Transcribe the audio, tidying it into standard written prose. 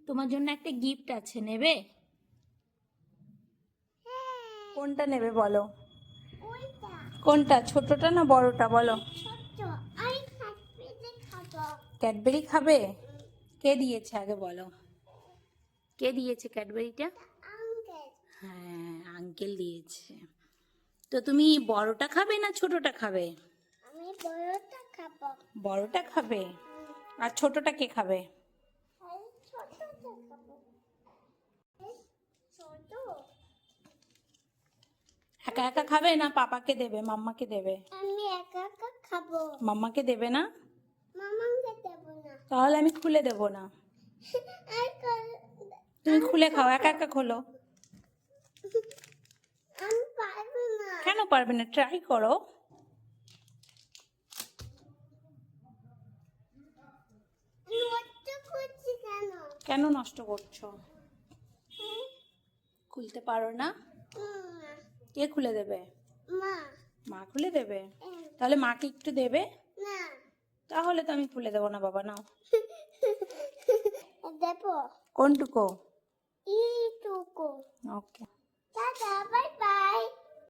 তোমার জন্য একটা গিফট আছে, নেবে? কোনটা নেবে বলো? কোনটা, ছোটটা না বড়টা বলো? ক্যাডবেরি খাবে? কে দিয়েছে আগে বলো? কে দিয়েছে ক্যাডবেরিটা? হ্যাঁ, আঙ্কেল দিয়েছে। তো তুমি বড়টা খাবে না ছোটটা খাবে? আমি বড়টা খাবো। বড়টা খাবে? আর ছোটটা কে খাবে? আমি ছোটটা খাবো। ছোট একা একা খাবে না পাপাকে দেবে, মাম্মাকে দেবে? আমি একা একা খাবো। মাম্মাকে দেবে না? মামাকে দেব না। তাহলে আমি খুলে দেবো না। তুমি খুলে খাও, একা একা খোলো। আমি পারবো না। কেন পারবে না? ট্রাই করো। নষ্ট করছি কেন? কেন নষ্ট করছো? খুলতে পারো না? কে খুলে দেবে? মা। মা খুলে দেবে? তাহলে মাকে একটু দেবে? না। তাহলে তো আমি খুলে দেবো না বাবা, নাও। দেবো। কোনটুকু? এইটুকু। ওকে। Tata, bye by.